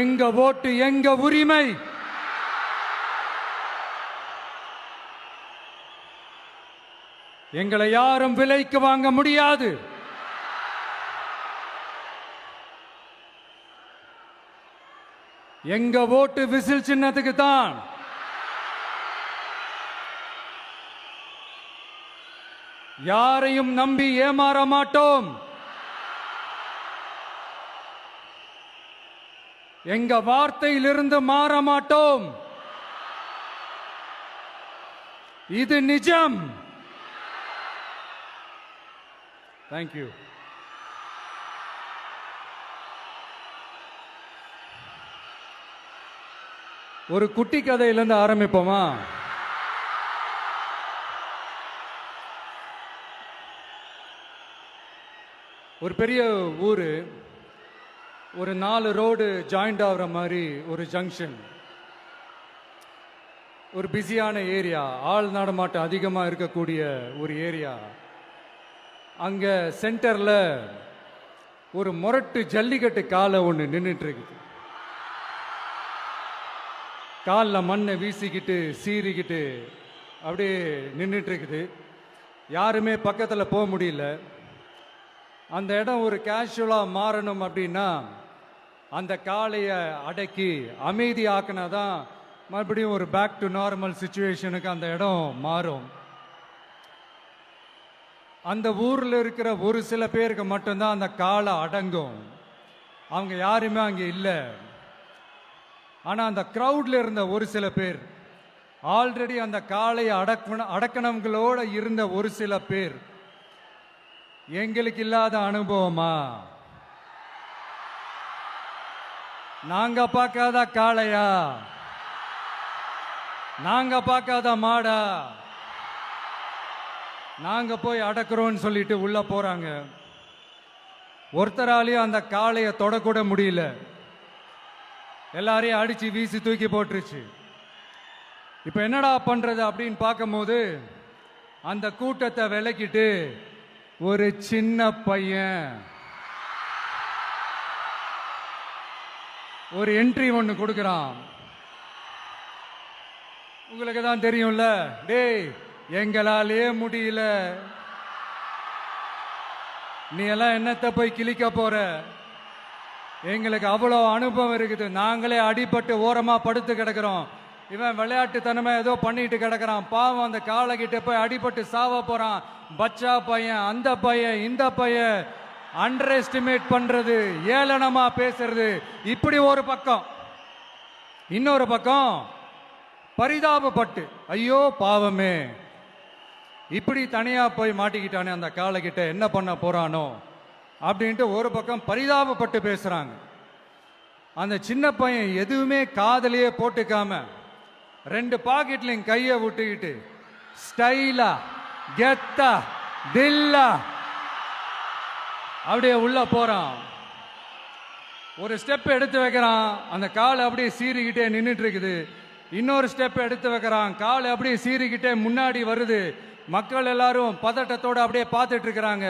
எங்க ஓட்டு எங்க உரிமை. எங்களை யாரும் விலைக்கு வாங்க முடியாது. எங்க ஓட்டு விசில் சின்னத்துக்கு தான். யாரையும் நம்பி ஏமாற மாட்டோம். எங்க வார்த்தையிலிருந்து மாற மாட்டோம். இது நிஜம். தேங்க்யூ. ஒரு குட்டி கதையிலிருந்து ஆரம்பிப்போமா? ஒரு பெரிய ஊரு, ஒரு 4 ரோடு ஜாயிண்ட் ஆகிற மாதிரி ஒரு ஜங்ஷன், ஒரு பிஸியான ஏரியா, ஆள் நடமாட்டம் அதிகமாக இருக்கக்கூடிய ஒரு ஏரியா. அங்கே சென்டரில் ஒரு முரட்டு ஜல்லிக்கட்டு காலை ஒன்று நின்றுட்டு இருக்குது. காலில் மண்ணை வீசிக்கிட்டு சீறிக்கிட்டு அப்படியே நின்றுட்டு இருக்குது. யாருமே பக்கத்தில் போக முடியல. அந்த இடம் ஒரு கேஷுவலாக மாறணும் அப்படின்னா அந்த காளையை அடக்கி அமைதி ஆக்கினா தான் மறுபடியும் ஒரு பேக் டு நார்மல் சுச்சுவேஷனுக்கு அந்த இடம் மாறும். அந்த ஊரில் இருக்கிற ஒரு சில பேருக்கு மட்டும்தான் அந்த காளை அடங்கும். அவங்க யாருமே அங்கே இல்லை. ஆனால் அந்த க்ரௌடில் இருந்த ஒரு சில பேர், ஆல்ரெடி அந்த காளையை அடக்கணங்களோட இருந்த ஒரு சில பேர், எங்களுக்கு இல்லாத அனுபவமா? நாங்க பார்க்காத காளையா? நாங்க பார்க்காத மாடா? நாங்க போய் அடக்குறோம்னு சொல்லிட்டு உள்ள போறாங்க. ஒருத்தராலையும் அந்த காளையை தொடக்கூட முடியல. எல்லாரையும் அடிச்சு வீசி தூக்கி போட்டுருச்சு. இப்ப என்னடா பண்றது அப்படின்னு பார்க்கும்போது அந்த கூட்டத்தை விலக்கிட்டு ஒரு சின்ன பையன் ஒரு என்ட்ரி ஒன்று கொடுக்குறான். உங்களுக்கு தான் தெரியும்ல, டேய் எங்களாலே முடியல, நீ எல்லாம் என்னத்தை போய் கிழிக்க போற? எங்களுக்கு அவ்வளோ அனுபவம் இருக்குது, நாங்களே அடிபட்டு ஓரமா படுத்து கிடக்கிறோம். இவன் விளையாட்டுத்தனமா ஏதோ பண்ணிட்டு கிடக்கிறான். பாவம், அந்த காளைகிட்ட போய் அடிபட்டு சாவ போறான். பச்சா பையன், அந்த பையன், இந்த பையன், அண்டர் எஸ்டிமேட் பண்றது, ஏளனமா பேசுறது, இப்படி ஒரு பக்கம். இன்னொரு பக்கம் பரிதாபப்பட்டு, ஐயோ பாவமே, இப்படி தனியா போய் மாட்டிக்கிட்டானே அந்த காளைகிட்ட, என்ன பண்ண போறானோ அப்படின்ட்டு ஒரு பக்கம் பரிதாபப்பட்டு பேசுறாங்க. அந்த சின்ன பையன் எதுவுமே காதலையே போட்டுக்காம 2 பாக்கெட்லையும் கையை விட்டுக்கிட்டு ஸ்டைலா கெத்தா தில்லா அப்படியே உள்ள போறான். ஒரு ஸ்டெப் எடுத்து வைக்கிறான், அந்த காலை அப்படியே சீறிக்கிட்டே நின்றுட்டு இருக்குது. இன்னொரு ஸ்டெப் எடுத்து வைக்கிறான், காலை அப்படியே சீறிக்கிட்டே முன்னாடி வருது. மக்கள் எல்லாரும் பதட்டத்தோட அப்படியே பார்த்துட்டு இருக்கிறாங்க.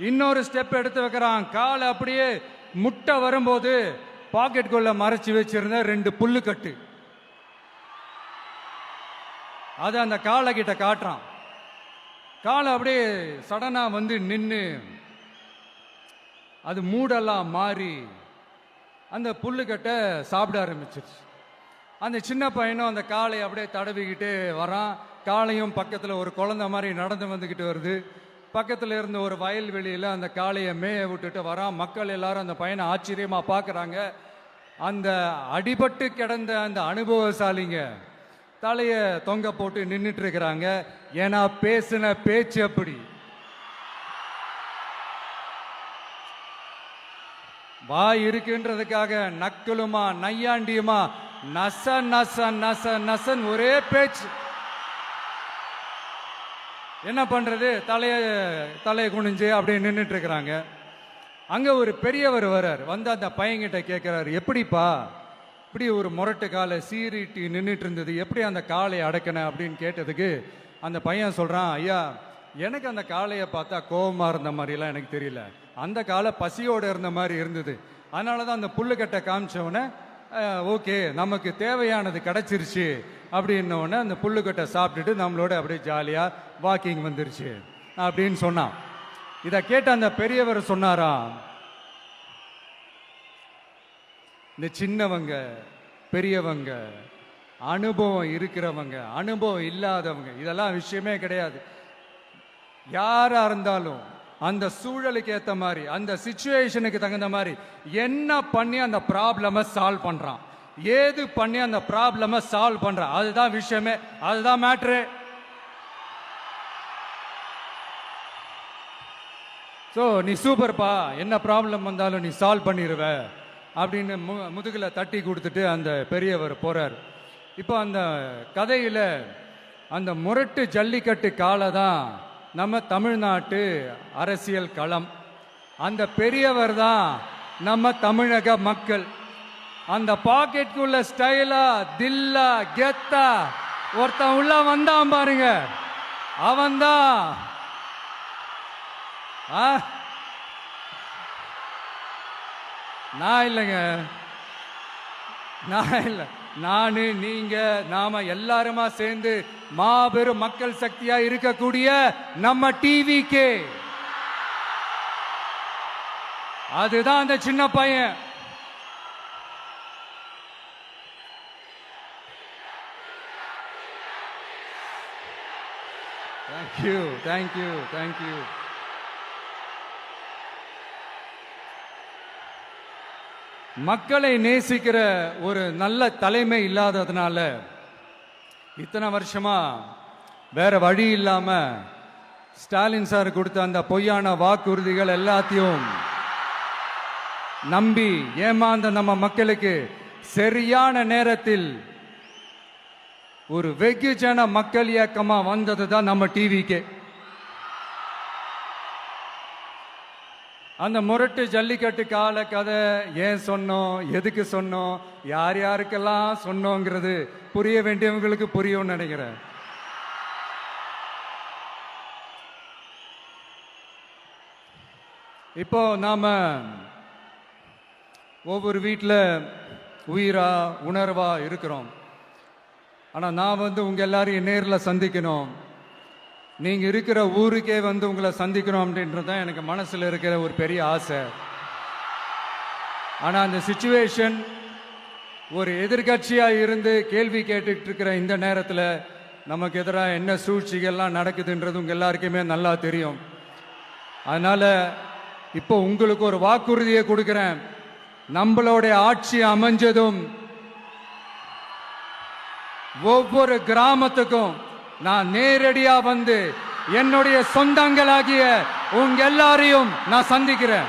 இன்னொரு ஸ்டெப் எடுத்து வைக்கிறான், காலை அப்படியே முட்டை வரும்போது பாக்கெட்டுக்குள்ள மறைச்சு வச்சிருந்த 2 புல்லுக்கட்டு அதை அந்த காளை கிட்ட காட்டுறான். காளை அப்படியே சடனா வந்து நின்று அது மூடெல்லாம் மாறி அந்த புல்லுக்கட்டை சாப்பிட ஆரம்பிச்சிருச்சு. அந்த சின்ன பையனும் அந்த காளையை அப்படியே தடவிக்கிட்டு வரான். காளையும் பக்கத்தில் ஒரு குழந்தை மாதிரி நடந்து வந்துக்கிட்டு வருது. பக்கத்தில் இருந்த ஒரு வயல்வெளியில் அந்த காளையை மேய விட்டுட்டு வரான். மக்கள் எல்லாரும் அந்த பையனை ஆச்சரியமாக பார்க்குறாங்க. அந்த அடிபட்டு கிடந்த அந்த அனுபவசாலிங்க தலையை தொங்க போட்டு நின்றுட்டு இருக்கிறாங்க. ஏன்னா பேசின பேச்சு அப்படி. வாய் இருக்குன்றதுக்காக நக்கலுமா நையாண்டியுமா நச நச நச நசன் ஒரே பேச்சு. என்ன பண்றது, தலையை குனிஞ்சு அப்படியே நின்றுட்டு இருக்கிறாங்க. அங்க ஒரு பெரியவர் வர்றார். வந்து அந்த பையன்கிட்ட கேட்கிறாரு, எப்படிப்பா இப்படி ஒரு முரட்டு காலை சீறிட்டு நின்றுட்டு இருந்தது, எப்படி அந்த காளையை அடக்கின அப்படின்னு கேட்டதுக்கு அந்த பையன் சொல்றான், ஐயா எனக்கு அந்த காளையை பார்த்தா கோபமா இருந்த மாதிரிலாம் எனக்கு தெரியல, அந்த காலை பசியோடு இருந்த மாதிரி இருந்தது. அதனால தான் அந்த புல்லுக்கட்டை காமிச்சவனை ஓகே நமக்கு தேவையானது கிடைச்சிருச்சு அப்படின்னோடனே அந்த புல்லுக்கட்டை சாப்பிட்டுட்டு நம்மளோட அப்படியே ஜாலியாக வாக்கிங் வந்துருச்சு அப்படின்னு சொன்னான். இதை கேட்ட அந்த பெரியவர் சொன்னாராம், இந்த சின்னவங்க பெரியவங்க அனுபவம் இருக்கிறவங்க அனுபவம் இல்லாதவங்க இதெல்லாம் விஷயமே கிடையாது. யாரா இருந்தாலும் அந்த சூழலுக்கு ஏற்ற மாதிரி அந்த சிச்சுவேஷனுக்கு தகுந்த மாதிரி என்ன பண்ணி அந்த ப்ராப்ளமை சால்வ் பண்றான், ஏது பண்ணி அந்த ப்ராப்ளமை சால்வ் பண்றான், அதுதான் விஷயமே, அதுதான் மேட்ரு. ஸோ நீ சூப்பர்ப்பா, என்ன ப்ராப்ளம் வந்தாலும் நீ சால்வ் பண்ணிடுவ அப்படின்னு முதுகில் தட்டி கொடுத்துட்டு அந்த பெரியவர் போறார். இப்போ அந்த கதையில் அந்த முரட்டு ஜல்லிக்கட்டு காலை தான் நம்ம தமிழ்நாட்டு அரசியல் களம். அந்த பெரியவர் தான் நம்ம தமிழக மக்கள். அந்த பாக்கெட்டுக்குள்ள ஸ்டைலா தில்லா கெத்தா ஒருத்தன் உள்ள வந்தான் பாருங்க, அவன்தான் நான் இல்லைங்க, நான் இல்லை, நானு நீங்க நாம எல்லாருமா சேர்ந்து மாபெரும் மக்கள் சக்தியா இருக்கக்கூடிய நம்ம டிவிக்கு, அதுதான் அந்த சின்ன பையன். Thank you thank you thank you. மக்களை நேசிக்கிற ஒரு நல்ல தலைமை இல்லாததுனால இத்தனை வருஷமா வேற வழி இல்லாம ஸ்டாலின் சார் கொடுத்த அந்த பொய்யான வாக்குறுதிகள் எல்லாத்தையும் நம்பி ஏமாந்த நம்ம மக்களுக்கு சரியான நேரத்தில் ஒரு வெகுஜன மக்கள் இயக்கமா வந்தது தான் நம்ம டிவிக்கு. அந்த முரட்டு ஜல்லிக்கட்டு கால கதை ஏன் சொன்னோம், எதுக்கு சொன்னோம், யார் யாருக்கெல்லாம் சொன்னோங்கிறது புரிய வேண்டியவங்களுக்கு புரியும்னு நினைக்கிறேன். இப்போ நாம ஒவ்வொரு வீட்டில் உயிரா உணர்வா இருக்கிறோம். ஆனால் நான் உங்க எல்லாரையும் நேரில் சந்திக்கணும், நீங்க இருக்கிற ஊருக்கே உங்களை சந்திக்கணும் அப்படின்றது தான் எனக்கு மனசுல இருக்கிற ஒரு பெரிய ஆசை. ஆனா அந்த சிச்சுவேஷன் ஒரு எதிர்கட்சியா இருந்து கேள்வி கேட்டுட்டு இருக்கிற இந்த நேரத்தில் நமக்கு எதிராக என்ன சூழ்ச்சிகள்லாம் நடக்குதுன்றது உங்க எல்லாருக்குமே நல்லா தெரியும். அதனால இப்போ உங்களுக்கு ஒரு வாக்குறுதியை கொடுக்கிறேன், நம்மளுடைய ஆட்சி அமைஞ்சதும் ஒவ்வொரு கிராமத்துக்கும் நான் நேரடியா வந்து என்னுடைய சொந்தங்களாகிய உங்க எல்லாரையும் நான் சந்திக்கிறேன்.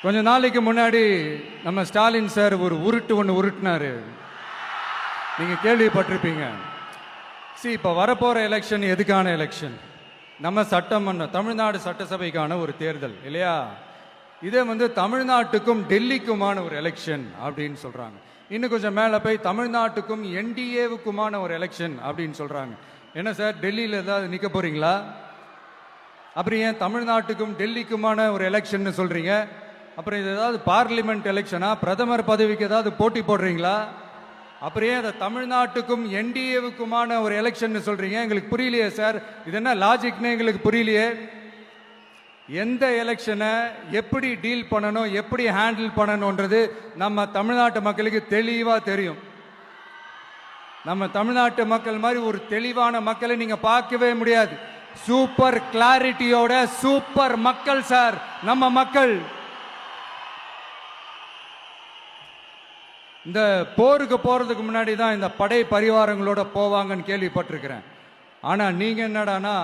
கொஞ்ச நாளைக்கு முன்னாடி நம்ம ஸ்டாலின் சார் ஒரு உருட்டு ஒன்று உருட்டினாரு, நீங்க கேள்விப்பட்டிருப்பீங்க. இப்ப வரப்போற எலெக்ஷன் எதுக்கான எலெக்ஷன்? நம்ம சட்டமன்ற தமிழ்நாடு சட்டசபைக்கான ஒரு தேர்தல் இல்லையா? இதே தமிழ்நாட்டுக்கும் டெல்லிக்குமான ஒரு எலெக்ஷன் அப்படின்னு சொல்றாங்க. இன்னும் கொஞ்சம் மேல போய் தமிழ்நாட்டுக்கும் என்டிஏவுக்குமான ஒரு எலெக்ஷன் அப்படின்னு சொல்றாங்க. என்ன சார், டெல்லியில் ஏதாவது நிக்க போறீங்களா? அப்புறம் ஏன் தமிழ்நாட்டுக்கும் டெல்லிக்குமான ஒரு எலெக்ஷன் சொல்றீங்க? அப்புறம் இது ஏதாவது பார்லிமெண்ட் எலெக்ஷனா, பிரதமர் பதவிக்கு ஏதாவது போட்டி போடுறீங்களா? அப்புறம் ஏன் அதை தமிழ்நாட்டுக்கும் என்டிஏவுக்குமான ஒரு எலெக்ஷன் சொல்றீங்க? எங்களுக்கு புரியலையே சார், இது என்ன லாஜிக்னு எங்களுக்கு புரியலையே. எந்த எலெக்ஷனை எப்படி டீல் பண்ணணும், எப்படி ஹேண்டில் பண்ணணும்ன்றது நம்ம தமிழ்நாட்டு மக்களுக்கு தெளிவா தெரியும். நம்ம தமிழ்நாட்டு மக்கள் மாதிரி ஒரு தெளிவான மக்களை நீங்க பார்க்கவே முடியாது. சூப்பர் கிளாரிட்டியோட சூப்பர் மக்கள் சார் நம்ம மக்கள். இந்த போருக்கு போறதுக்கு முன்னாடி தான் இந்த படை பரிவாரங்களோட போவாங்கன்னு கேள்விப்பட்டிருக்கிறேன். ஆனா நீங்க என்னடானா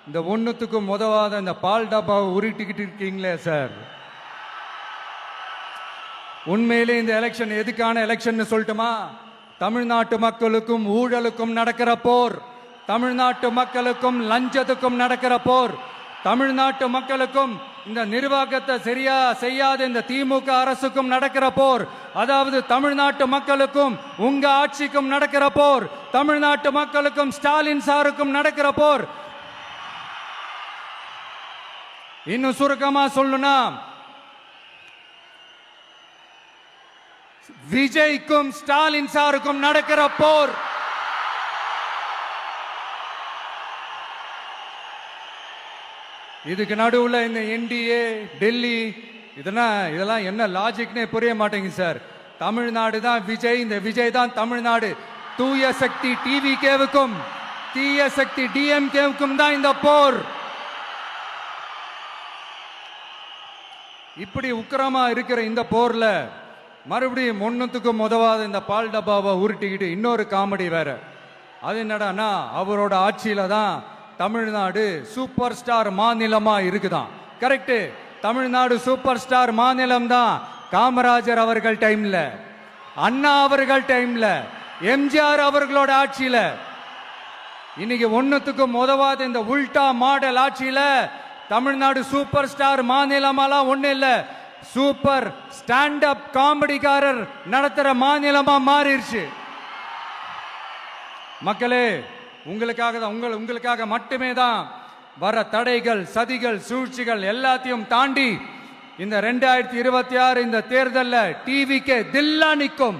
இந்த ஒன்னுத்துக்கும் உதவாத இந்த பால் டப்பாவை உருட்டிக்கிட்டு இருக்கீங்களே சார். உண்மையிலே இந்த எலெக்ஷன் எதுக்கான எலெக்ஷன் சொல்லட்டுமா? தமிழ்நாட்டு மக்களுக்கும் ஊழலுக்கும் நடக்கிற போர், தமிழ்நாட்டு மக்களுக்கும் லஞ்சத்துக்கும் நடக்கிற போர், தமிழ்நாட்டு மக்களுக்கும் இந்த நிர்வாகத்தை சரியா செய்யாத இந்த திமுக அரசுக்கும் நடக்கிற போர், அதாவது தமிழ்நாட்டு மக்களுக்கும் உங்க ஆட்சிக்கும் நடக்கிற போர், தமிழ்நாட்டு மக்களுக்கும் ஸ்டாலின் சாருக்கும் நடக்கிற போர். இன்னும் சுருக்கமா சொல்லணும்னா விஜய்க்கும் ஸ்டாலின் சாருக்கும் நடக்கிற போர் இதுக்கு நடுவுல இந்த என்டிஏ டெல்லி இதெல்லாம் என்ன லாஜிக்னே புரிய மாட்டேங்குது சார். தமிழ்நாடு தான் விஜய், இந்த விஜய் தான் தமிழ்நாடு. தூய சக்தி டிவிகேவுக்கும் தீய சக்தி டிஎம்கேவுக்கும் தான் இந்த போர். இப்படி உக்கிரமா இருக்கிற இந்த போர்ல மறுபடியும் ஒன்னுத்துக்கும் உதவாத இந்த பால் டப்பாவை உருட்டிக்கிட்டு இன்னொரு காமெடி வேற. அது என்னடானா அவரோட ஆட்சியில தான் தமிழ்நாடு சூப்பர் ஸ்டார் மாநிலமா இருக்குதான். கரெக்ட், தமிழ்நாடு சூப்பர் ஸ்டார் மாநிலம் தான். காமராஜர் அவர்கள் டைம்ல, அண்ணா அவர்கள் டைம்ல, எம்ஜிஆர் அவர்களோட ஆட்சியில. இன்னைக்கு ஒன்னுத்துக்கும் உதவாத இந்த உல்டா மாடல் ஆட்சியில தமிழ்நாடு சூப்பர் ஸ்டார் மாநிலமாலாம் ஒண்ணு இல்ல, சூப்பர் ஸ்டாண்ட் அப் காமெடிக்காரர் நடத்துற மாநிலமா மாறிடுச்சு. மக்களே, உங்களுக்காக மட்டுமே தான் வர தடைகள், சதிகள், சூழ்ச்சிகள் எல்லாத்தையும் தாண்டி இந்த 2026 இந்த தேர்தலில் டிவிக்கு தில்லா நிற்கும்.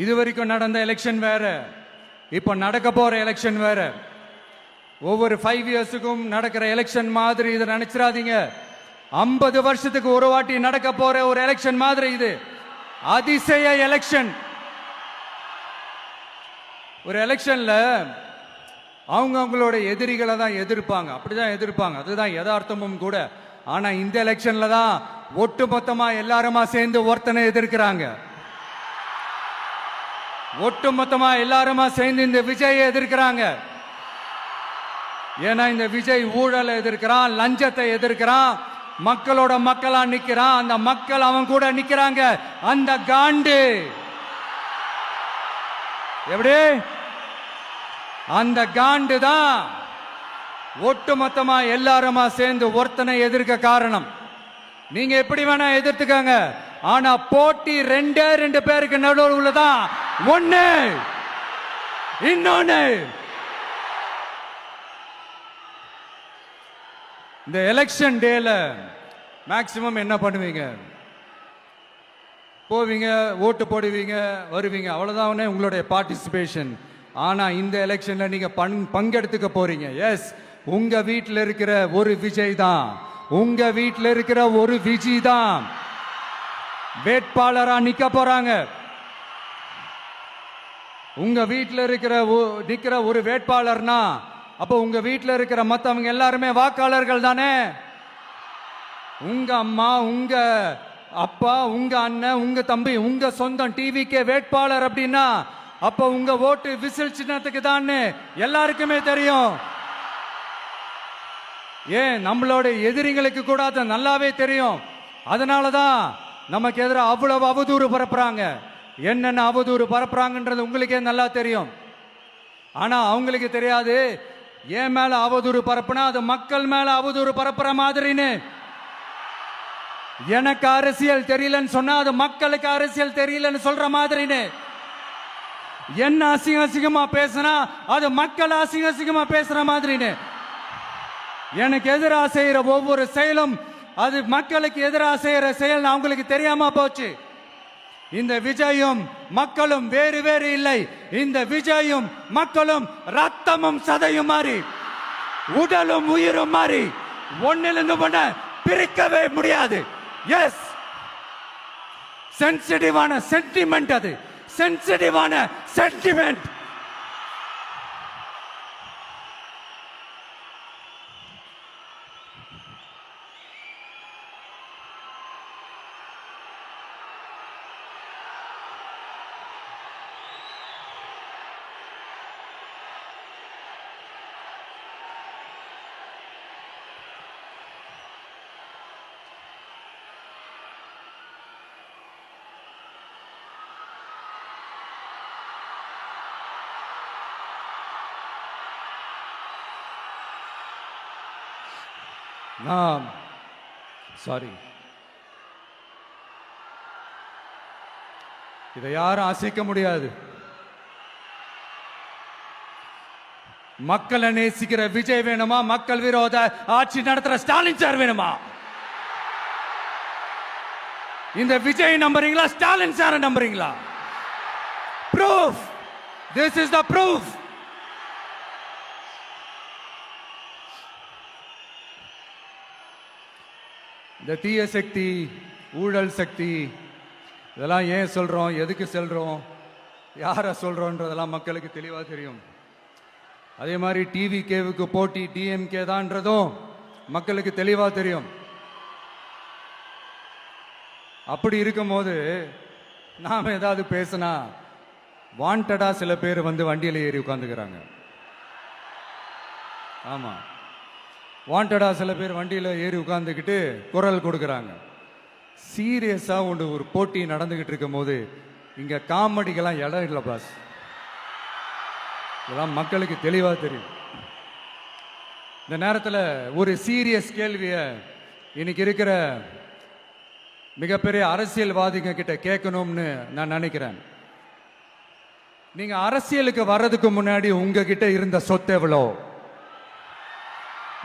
இதுவரைக்கும் நடந்த எலெக்ஷன் வேற, இப்ப நடக்க போற எலெக்ஷன் வேற. ஒவ்வொரு 5 இயர்ஸுக்கும் நடக்கிற எலெக்ஷன் மாதிரி இதை நினைச்சிடாதீங்க. 50 வருஷத்துக்கு ஒரு வாட்டி நடக்க போற ஒரு எலெக்ஷன் மாதிரி இது. அதிசய எலெக்ஷன். ஒரு எலெக்ஷன்ல அவங்களோட எதிரிகளை தான் எதிர்ப்பாங்க, அப்படிதான் எதிர்ப்பாங்க, அதுதான் யதார்த்தமும் கூட. ஆனா இந்த எலெக்ஷன்ல தான் ஒட்டுமொத்தமா எல்லாருமா சேர்ந்து ஒருத்தனை எதிர்க்கிறாங்க. ஒட்டுமொத்தமா எல்லாருமா சேர்ந்து இந்த விஜயை எதிர்க்கிறாங்க. ஏன்னா இந்த விஜய் ஊழலை எதிர்க்கிறான், லஞ்சத்தை எதிர்க்கிறான், மக்களோட மக்களா நிக்கிறான். அந்த மக்கள் அவன் கூட நிக்கிறாங்க. அந்த காண்டு எப்படி? அந்த காண்டு தான் ஒட்டுமொத்தமா எல்லாருமா சேர்ந்து ஒருத்தனை எதிர்க்க காரணம். நீங்க எப்படி வேணா எதிர்த்துக்காங்க, ஆனா போட்டி 2 பேருக்கு நடுவுல தான் ஒண்ணு இன்னொன்னு. இந்த எலெக்ஷன் டேல மேக்சிமம் என்ன பண்ணுவீங்க? போவீங்க, ஓட்டு போடுவீங்க, வருவீங்க, அவ்வளவுதான் உங்களுடைய பார்ட்டிசிபேஷன். ஆனா இந்த எலெக்ஷன்ல நீங்க பங்கெடுத்துக்க போறீங்க. எஸ், உங்க வீட்டில் இருக்கிற ஒரு விஜய் தான், உங்க வீட்டில் இருக்கிற ஒரு விஜய் தான் வேட்பாளரா நிக்க போறாங்க. உங்க வீட்டில் நிக்கிற ஒரு வேட்பாளர்னா அப்போ உங்க வீட்டில் இருக்கிற மற்றவங்க எல்லாருமே வாக்காளர்கள் தானே. உங்க அம்மா, உங்க அப்பா, உங்க அண்ணன், உங்க தம்பி, உங்க சொந்தம் டிவிக்கு வேட்பாளர் அப்படின்னா அப்ப உங்க ஓட்டு விசில் சின்னத்துக்கு தான் எல்லாருக்குமே தெரியும். ஏன், நம்மளோட எதிரிகளுக்கு கூட அது நல்லாவே தெரியும். அதனாலதான் நமக்கு எதிராக அவ்வளவு அவதூறு பரப்புறாங்க. என்னென்ன அவதூறு பரப்புறாங்கன்றது உங்களுக்கே நல்லா தெரியும். ஆனா அவங்களுக்கு தெரியாது, ஏன் மேல அவதூறு பரப்புனா அது மக்கள் மேல அவதூறு பரப்புற மாதிரின்னு. எனக்கு அரசியல் தெரியலன்னு சொன்னா அது மக்களுக்கு அரசியல் தெரியலன்னு சொல்ற மாதிரின்னு. என்ன அசிங்கமா பேசினா அது மக்கள் அசிங்கமா பேசுற மாதிரின்னு. எனக்கு எதிராக செய்யற ஒவ்வொரு செயலும் அது மக்களுக்கு எதிராக செய்யற செயல் அவங்களுக்கு தெரியாம போச்சு. இந்த விஜயும் மக்களும் வேறு வேறு இல்லை. இந்த விஜயும் மக்களும் ரத்தமும் சதையும் மாறி, உடலும் உயிரும் மாறி, ஒன்னிலிருந்து ஒண்ண பிரிக்கவே முடியாது. எஸ், சென்சிட்டிவான சென்டிமெண்ட், அது சென்சிட்டிவான சென்டிமெண்ட். சாரி, இதை யாரும் அசைக்க முடியாது. மக்களை நேசிக்கிற விஜய் வேணுமா, மக்கள் விரோத ஆட்சி நடத்துற ஸ்டாலின் சார் வேணுமா? இந்த விஜய் நம்புறீங்களா, ஸ்டாலின் சார் நம்புறீங்களா? proof, this is the proof. இந்த தீய சக்தி, ஊழல் சக்தி, இதெல்லாம் ஏன் சொல்றோம், எதுக்கு சொல்றோம், யாரை சொல்றோன்றதெல்லாம் மக்களுக்கு தெளிவா தெரியும். அதே மாதிரி டிவிகேவுக்கு போட்டி டிஎம்கே தான்றதும் மக்களுக்கு தெளிவா தெரியும். அப்படி இருக்கும்போது நாம ஏதாவது பேசினா வாண்டடா சில பேர் வந்து வண்டியில ஏறி உட்காந்துக்கிறாங்க. ஆமா, வாண்டடா சில பேர் வண்டியில ஏறி உட்காந்துக்கிட்டு குரல் கொடுக்கறாங்க. சீரியஸா ஒரு போட்டி நடந்துகிட்டு இருக்கும் போது இங்க காமெடிக்கெல்லாம் இடம் இல்லை பாஸ். இதெல்லாம் மக்களுக்கு தெளிவா தெரியும். இந்த நேரத்தில் ஒரு சீரியஸ் கேள்விய இன்னைக்கு இருக்கிற மிகப்பெரிய அரசியல்வாதிங்க கிட்ட கேட்கணும்னு நான் நினைக்கிறேன். நீங்க அரசியலுக்கு வர்றதுக்கு முன்னாடி உங்ககிட்ட இருந்த சொத்து எவ்வளோ?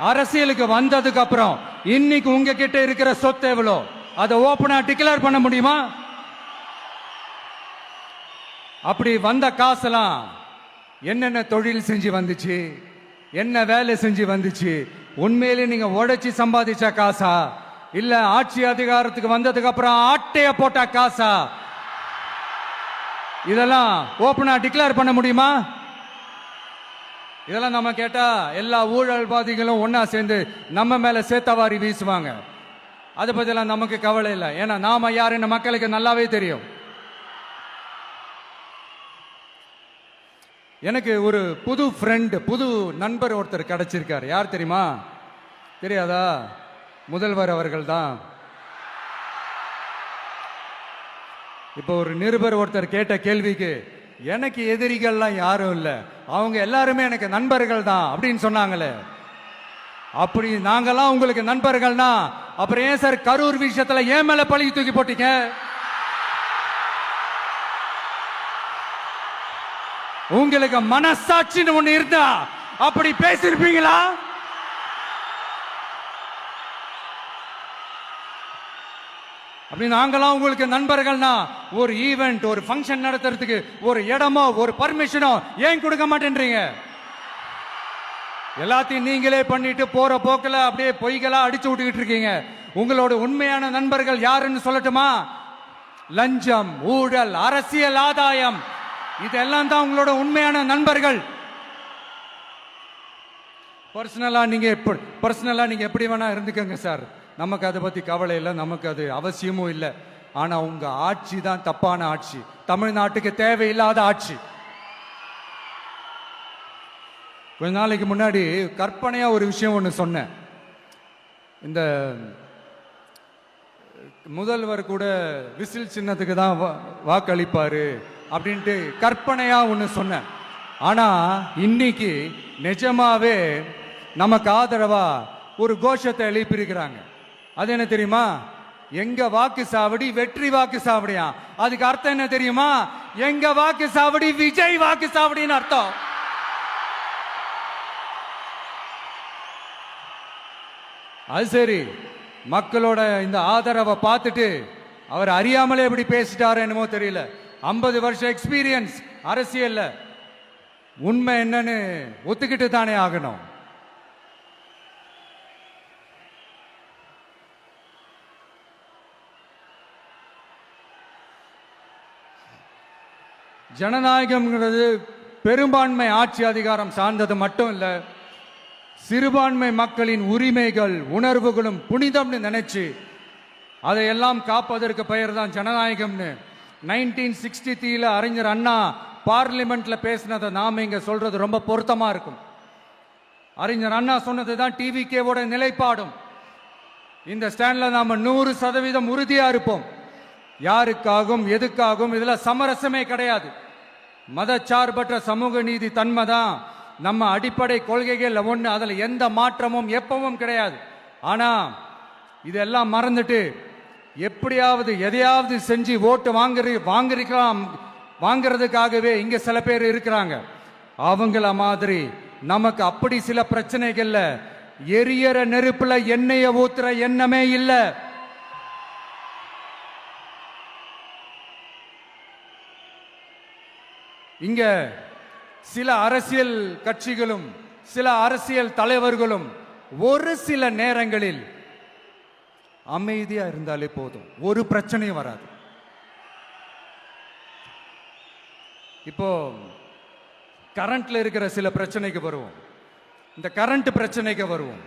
அரசியலுக்கு வந்ததுக்கு அப்புறம் இன்னைக்கு உங்ககிட்ட இருக்கிற சொத்து எவ்வளோ? அதை ஓபனா டிக்ளேர் பண்ண முடியுமா? அப்படி வந்த காசெல்லாம் என்னென்ன தொழில் செஞ்சு வந்துச்சு, என்ன வேலை செஞ்சு வந்துச்சு, உண்மையிலே நீங்க உழைச்சி சம்பாதிச்ச காசா, இல்ல ஆட்சி அதிகாரத்துக்கு வந்ததுக்கு அப்புறம் ஆட்டைய போட்ட காசா? இதெல்லாம் ஓபனா டிக்ளேர் பண்ண முடியுமா? இதெல்லாம் நம்ம கேட்டா எல்லா ஊழல்வாதிகளும் ஒன்னா சேர்ந்து நம்ம மேல சேத்தவாரி வீசுவாங்க. அதை பத்தியெல்லாம் நமக்கு கவலை இல்லை. ஏன்னா நாம யாருன்னு மக்களுக்கு நல்லாவே தெரியும். எனக்கு ஒரு புது ஃப்ரெண்ட், புது நண்பர் ஒருத்தர் கிடைச்சிருக்கார். யார் தெரியுமா? தெரியாதா? முதல்வர் அவர்கள் தான். இப்போ ஒரு நிருபர் ஒருத்தர் கேட்ட கேள்விக்கு எனக்கு எதிரிகள்லாம் யாரும் இல்லை, அவங்க எல்லாருமே எனக்கு நண்பர்கள் தான் அப்படின்னு சொன்னாங்களே. அப்படி நாங்கெல்லாம் உங்களுக்கு நண்பர்கள்னா அப்புறம் ஏன் சார் கரூர் விஷயத்துல ஏன் மேல பழி தூக்கி போட்டீங்க? உங்களுக்கு மனசாட்சின்னு ஒண்ணு இருந்தா அப்படி பேசிருப்பீங்களா? அப்படி நாங்களாம் உங்களுக்கு நண்பர்கள்னா ஒரு ஈவென்ட், ஒரு ஃபங்க்ஷன் நடத்துறதுக்கு ஒரு இடமோ ஒரு பர்மிஷனோ ஏன் கொடுக்க மாட்டேன்றீங்க? எல்லாத்தையும் நீங்களே பண்ணிட்டு போற போக்கில் அப்படியே பொய்களா அடிச்சு விட்டுக்கிட்டு இருக்கீங்க. உங்களோட உண்மையான நண்பர்கள் யாருன்னு சொல்லட்டுமா? லஞ்சம், ஊழல், அரசியல் ஆதாயம், இதெல்லாம் தான் உங்களோட உண்மையான நண்பர்கள். பர்சனலா நீங்க எப்படி வேணா இருந்துக்கங்க சார், நமக்கு அதை பத்தி கவலை இல்லை, நமக்கு அது அவசியமும் இல்லை. ஆனா உங்க ஆட்சி தான் தப்பான ஆட்சி, தமிழ்நாட்டுக்கு தேவையில்லாத ஆட்சி. கொஞ்ச நாளைக்கு முன்னாடி கற்பனையா ஒரு விஷயம் ஒன்று சொன்னேன். இந்த முதல்வர் கூட விசில் சின்னத்துக்கு தான் வாக்களிப்பாரு அப்படின்ட்டு கற்பனையா ஒன்று சொன்னேன். ஆனா இன்னைக்கு நிஜமாவே நமக்கு ஆதரவா ஒரு கோஷத்தை எழுப்பியிருக்கிறாங்க. அது என்ன தெரியுமா? எங்க வாக்கு சாவடி வெற்றி வாக்கு சாவடியா. அதுக்கு அர்த்தம் என்ன தெரியுமா? எங்க வாக்கு சாவடி விஜய் வாக்கு சாவடின்னு அர்த்தம். அது சரி, மக்களோட இந்த ஆதரவை பார்த்துட்டு அவர் அறியாமலே எப்படி பேசிட்டாரு என்னமோ தெரியல. 50 வருஷம் எக்ஸ்பீரியன்ஸ் அரசியல்ல, உண்மை என்னன்னு ஒத்துக்கிட்டு தானே ஆகணும். ஜனநாயகம்ங்கிறது பெரும்பான்மை ஆட்சி அதிகாரம் சார்ந்தது மட்டும் இல்லை, சிறுபான்மை மக்களின் உரிமைகள் உணர்வுகளும் புனிதம்னு நினைச்சு அதையெல்லாம் காப்பதற்கு பெயர் தான் ஜனநாயகம்னு 1963 அறிஞர் அண்ணா பார்லிமெண்ட்ல பேசினதை நாம இங்க சொல்றது ரொம்ப பொருத்தமா இருக்கும். அறிஞர் அண்ணா சொன்னது தான் டிவிகேவோட நிலைப்பாடும். இந்த ஸ்டாண்ட்ல நாம 100% உறுதியா இருப்போம். யாருக்காகவும் எதுக்காகவும் இதுல சமரசமே கிடையாது. மதச்சார்பற்ற சமூக நீதி தன்மை தான் நம்ம அடிப்படை கொள்கைகள் ஒன்று, அதில் எந்த மாற்றமும் எப்பவும் கிடையாது. ஆனா இதெல்லாம் மறந்துட்டு எப்படியாவது எதையாவது செஞ்சு ஓட்டு வாங்குறதுக்காகவே இங்க சில பேர் இருக்கிறாங்க. அவங்கள மாதிரி நமக்கு அப்படி சில பிரச்சனைகள்ல எரியற நெருப்புல எண்ணெய ஊத்துற எண்ணமே இல்ல. இங்க சில அரசியல் கட்சிகளும் சில அரசியல் தலைவர்களும் ஒரு சில நேரங்களில் அமைதியா இருந்தாலே போதும், ஒரு பிரச்சனையும் வராது. இப்போ கரண்ட்ல இருக்கிற சில பிரச்சனைக்கு வருவோம். இந்த கரண்ட் பிரச்சனைக்கு வருவோம்.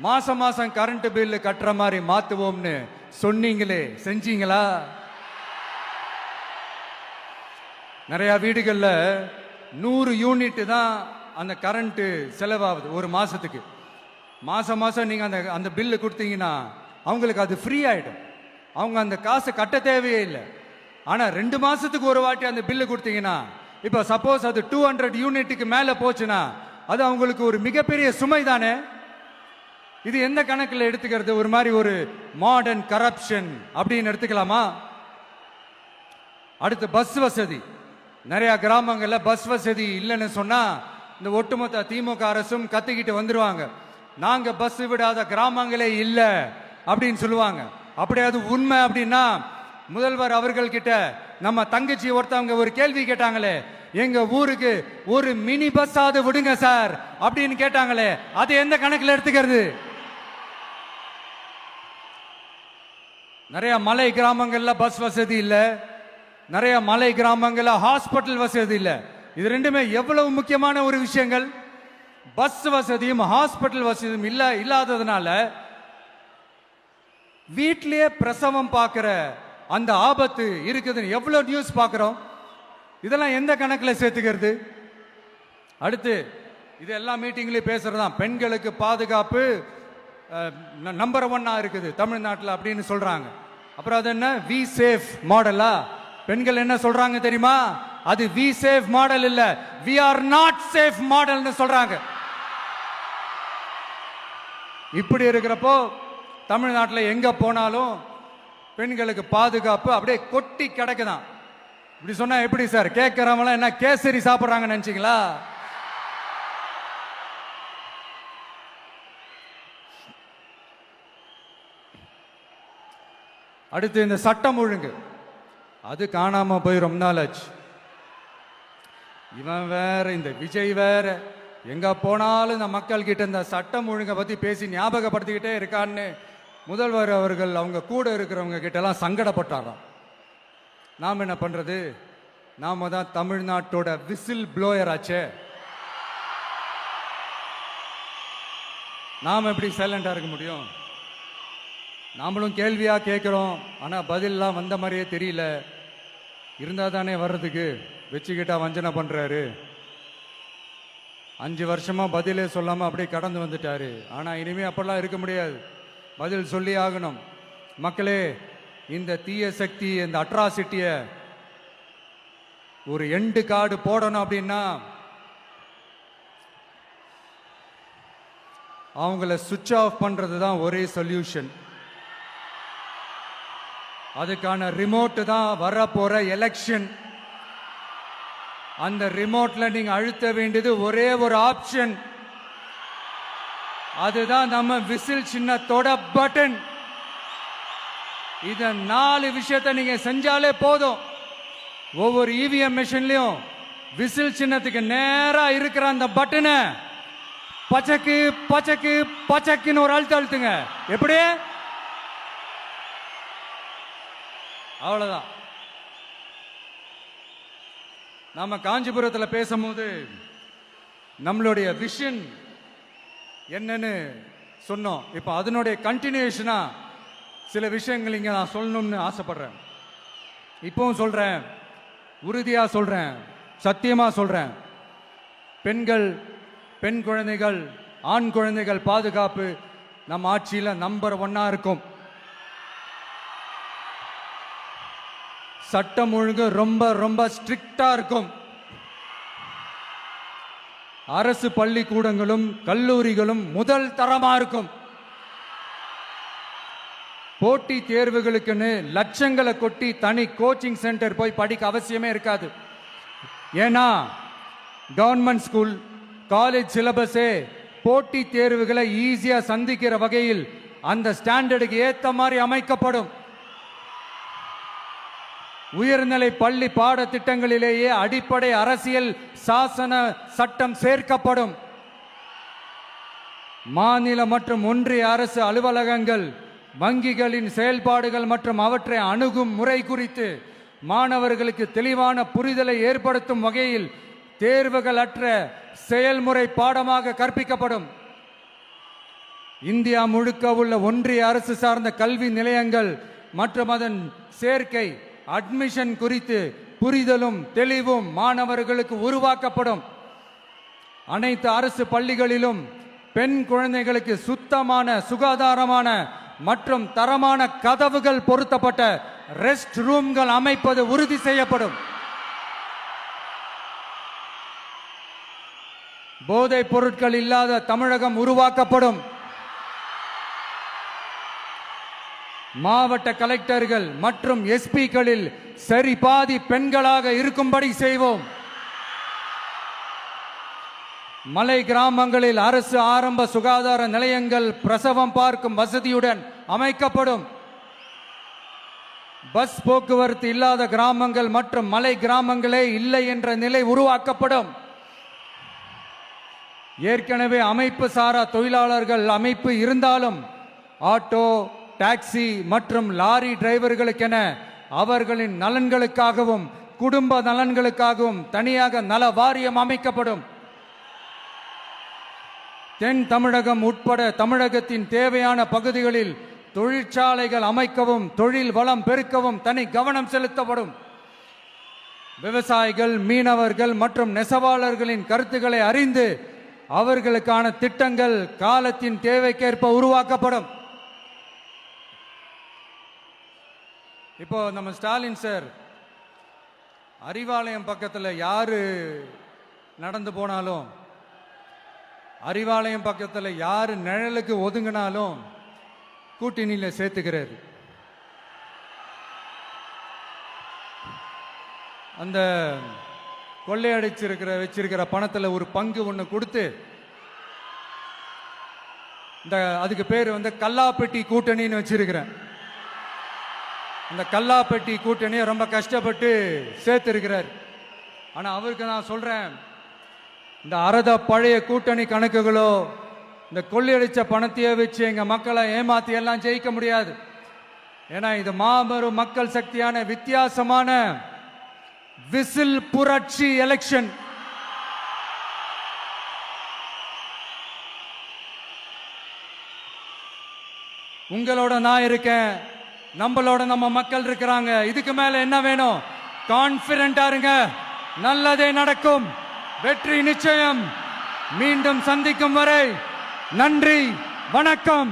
மாசம் மாசம் கரண்ட் பில் கட்டுற மாதிரி மாத்துவோம்னு சொன்னீங்களே, செஞ்சீங்களா? நிறைய வீடுகள்ல 100 யூனிட் தான் அந்த கரண்ட் செலவாகுது ஒரு மாசத்துக்கு. மாசம் மாசம் நீங்க அந்த பில்லு கொடுத்தீங்கன்னா அவங்களுக்கு அது ஃப்ரீ ஆயிடும். அவங்க அந்த காசை கட்ட தேவையே இல்லை. ஆனா 2 மாசத்துக்கு ஒரு வாட்டி அந்த பில்லு கொடுத்தீங்கன்னா, இப்ப சப்போஸ் அது 200 யூனிட்டுக்கு மேல போச்சுன்னா அது அவங்களுக்கு ஒரு மிகப்பெரிய சுமை தானே. இது எந்த கணக்கில் எடுத்துக்கிறது? ஒரு மாதிரி ஒரு மாடர்ன் கரப்ஷன் அப்படின்னு எடுத்துக்கலாமா? அடுத்து பஸ் வசதி. நிறைய கிராமங்கள்ல பஸ் வசதி இல்லைன்னு சொன்னா இந்த ஒட்டுமொத்த திமுக அரசும் கத்திக்கிட்டு வந்துருவாங்க. நாங்க பஸ் விடாத கிராமங்களே இல்ல அப்படின்னு சொல்லுவாங்க. அப்படியே அது உண்மை அப்படின்னா முதல்வர் அவர்கள் கிட்ட நம்ம தங்கச்சி ஒருத்தவங்க ஒரு கேள்வி கேட்டாங்களே, எங்க ஊருக்கு ஒரு மினி பஸ் ஆவது விடுங்க சார் அப்படின்னு கேட்டாங்களே, அது எந்த கணக்கில் எடுத்துக்கிறது? நிறைய மலை கிராமங்கள்ல பஸ் வசதி இல்ல, நிறைய மலை கிராமங்கள்ல ஹாஸ்பிட்டல் வசதி இல்ல. இது ரெண்டுமே எவ்வளவு முக்கியமான ஒரு விஷயங்கள். பஸ் வசதியும் ஹாஸ்பிட்டல் வசதியும் இல்லாததுனால வீட்டிலேயே பிரசவம் பார்க்கிற அந்த ஆபத்து இருக்குதுன்னு எவ்வளவு நியூஸ் பார்க்கிறோம். இதெல்லாம் எந்த கணக்கில் சேர்த்துக்கிறது? அடுத்து இது எல்லா மீட்டிங்லயும் பேசுறதுதான், பெண்களுக்கு பாதுகாப்பு நம்பர் 1 இருக்குது தமிழ்நாட்டில் அப்படின்னு சொல்றாங்க. அப்புறம் அது என்ன, வி சேஃப் மாடலா? பெண்கள் என்ன சொல்றாங்க தெரியுமா? அது வி சேஃப் மாடல் இல்ல, வி ஆர் நாட் சேஃப் மாடல்னு சொல்றாங்க. இப்படி இருக்கிறப்போ தமிழ்நாட்டில் எங்க போனாலும் பெண்களுக்கு பாதுகாப்பு அப்படியே கொட்டி கிடக்குதான். இப்படி சொன்னா எப்படி சார்? கேட்கறவங்க என்ன கேசரி சாப்பிடுறாங்க நினைச்சீங்களா? அடுத்து இந்த சட்டம் ஒழுங்கு, அது காணாம போய் ரொம்ப நாள் ஆச்சு. இவன் வேற, இந்த விஜய் வேற, எங்க போனாலும் இந்த மக்கள் கிட்ட இந்த சட்டம் ஒழுங்கை பத்தி பேசி ஞாபகப்படுத்திக்கிட்டே இருக்கான்னு முதல்வர் அவர்கள் அவங்க கூட இருக்கிறவங்க கிட்ட எல்லாம் சங்கடப்பட்டாராம். நாம் என்ன பண்றது? நாம தான் தமிழ்நாட்டோட விசில் ப்ளோயர் ஆச்சே. நாம் எப்படி சைலண்டா இருக்க முடியும்? நாமளும் கேள்வியா கேட்கிறோம், ஆனா பதிலெல்லாம் வந்த மாதிரியே தெரியல. இருந்தா தானே வர்றதுக்கு, வச்சுக்கிட்டா வஞ்சனை பண்றாரு. 5 வருஷமா பதிலே சொல்லாம அப்படியே கடந்து வந்துட்டாரு. ஆனா இனிமே அப்பெல்லாம் இருக்க முடியாது, பதில் சொல்லி ஆகணும். மக்களே, இந்த தீய சக்தி, இந்த அட்ராசிட்டிய ஒரு எண்டு கார்டு போடணும் அப்படின்னா அவங்கள சுவிட்ச் ஆஃப் பண்றது தான் ஒரே சொல்யூஷன். அதுக்கான ரிமோட் தான் வரப்போற எலெக்ஷன். அந்த ரிமோட்ல நீங்க அழுத்த வேண்டியது ஒரே ஒரு ஆப்ஷன், அதுதான் நம்ம விசில் சின்னத்தோட பட்டன். இத 4 விஷயத்தை நீங்க செஞ்சாலே போதும். ஒவ்வொரு இவிஎம் மெஷின்லயும் விசில் சின்னத்துக்கு நேரா இருக்கிற அந்த பட்டனை பச்சக்கு பச்சக்கு பச்சக்குன்னு ஒரு அழுத்துங்க. எப்படி? அவ்வளவுதான். நாம காஞ்சிபுரத்தில் பேசும்போது நம்மளுடைய விஷன் என்னன்னு சொன்னோம். இப்ப அதனுடைய கண்டினியூஷனா சில விஷயங்கள் இங்க நான் சொல்லணும்னு ஆசைப்படுறேன். இப்பவும் சொல்றேன், உறுதியா சொல்றேன், சத்தியமா சொல்றேன். பெண்கள், பெண் குழந்தைகள், ஆண் குழந்தைகள் பாதுகாப்பு நம்ம ஆட்சியில் நம்பர் 1 இருக்கும். சட்டம் ஒழுங்கு ரொம்ப ரொம்ப ஸ்ட்ரிக்டா இருக்கும். அரசு பள்ளிக்கூடங்களும் கல்லூரிகளும் முதல் தரமா இருக்கும். போட்டி தேர்வுகளுக்குன்னு லட்சங்களை கொட்டி தனி கோச்சிங் சென்டர் போய் படிக்க அவசியமே இருக்காது. ஏன்னா கவர்மெண்ட் ஸ்கூல், காலேஜ் சிலபஸே போட்டி தேர்வுகளை ஈஸியா சந்திக்கிற வகையில் அந்த ஸ்டாண்டர்டுக்கு ஏத்த மாதிரி அமைக்கப்படும். உயர்நிலை பள்ளி பாடத்திட்டங்களிலேயே அடிப்படை அரசியல் சாசன சட்டம் சேர்க்கப்படும். மாநில மற்றும் ஒன்றிய அரசு அலுவலகங்கள், வங்கிகளின் செயல்பாடுகள் மற்றும் அவற்றை அணுகும் முறை குறித்து மாணவர்களுக்கு தெளிவான புரிதலை ஏற்படுத்தும் வகையில் தேர்வுகள் அற்ற செயல்முறை பாடமாக கற்பிக்கப்படும். இந்தியா முழுக்க உள்ள ஒன்றிய அரசு சார்ந்த கல்வி நிலையங்கள் மற்றும் அதன் சேர்க்கை அட்மிஷன் குறித்து புரிதலும் தெளிவும் மாணவர்களுக்கு உருவாக்கப்படும். அனைத்து அரசு பள்ளிகளிலும் பெண் குழந்தைகளுக்கு சுத்தமான, சுகாதாரமான மற்றும் தரமான கதவுகள் பொருத்தப்பட்ட ரெஸ்ட் ரூம்கள் அமைப்பது உறுதி செய்யப்படும். போதைப் பொருட்கள் இல்லாத தமிழகம் உருவாக்கப்படும். மாவட்ட கலெக்டர்கள் மற்றும் எஸ்பிக்களில் சரி பாதி பெண்களாக இருக்கும்படி செய்வோம். மலை கிராமங்களில் அரசு ஆரம்ப சுகாதார நிலையங்கள் பிரசவம் பார்க்கும் வசதியுடன் அமைக்கப்படும். பஸ் போக்குவரத்து இல்லாத கிராமங்கள் மற்றும் மலை கிராமங்களே இல்லை என்ற நிலை உருவாக்கப்படும். ஏற்கனவே அமைப்பு சாரா தொழிலாளர்கள் அமைப்பு இருந்தாலும் ஆட்டோ, டாக்ஸி மற்றும் லாரி டிரைவர்களுக்கென அவர்களின் நலன்களுக்காகவும் குடும்ப நலன்களுக்காகவும் தனியாக நல வாரியம் அமைக்கப்படும். தென் தமிழகம் உட்பட தமிழகத்தின் தேவையான பகுதிகளில் தொழிற்சாலைகள் அமைக்கவும் தொழில் வளம் பெருக்கவும் தனி கவனம் செலுத்தப்படும். விவசாயிகள், மீனவர்கள் மற்றும் நெசவாளர்களின் கருத்துக்களை அறிந்து அவர்களுக்கான திட்டங்கள் காலத்தின் தேவைக்கேற்ப உருவாக்கப்படும். இப்போ நம்ம ஸ்டாலின் சார் அறிவாலயம் பக்கத்தில் யாரு நடந்து போனாலும், அறிவாலயம் பக்கத்தில் யாரு நிழலுக்கு ஒதுங்கினாலும் கூட்டணியில சேர்த்துக்கிறார். அந்த கொள்ளையடிச்சிருக்கிற வச்சிருக்கிற பணத்தில் ஒரு பங்கு ஒன்று கொடுத்து அதுக்கு பேர் கல்லாப்பெட்டி கூட்டணின்னு வச்சிருக்கிறேன். அந்த கல்லாப்பெட்டி கூட்டணியை ரொம்ப கஷ்டப்பட்டு சேர்த்திருக்கிறார். ஆனா அவருக்கு நான் சொல்றேன், இந்த அறத பழைய கூட்டணி கணக்குகளோ இந்த கொள்ளையடிச்ச பணத்தையே வச்சு எங்க மக்களை ஏமாத்தி எல்லாம் ஜெயிக்க முடியாது. ஏன்னா இது மாபெரும் மக்கள் சக்தியான வித்தியாசமான விசில் புரட்சி எலெக்ஷன். உங்களோட நான் இருக்கேன், நம்மளோட நம்ம மக்கள் இருக்கிறாங்க. இதுக்கு மேல என்ன வேணும்? கான்பிடென்டா இருங்க, நல்லதே நடக்கும், வெற்றி நிச்சயம். மீண்டும் சந்திக்கும் வரை நன்றி, வணக்கம்.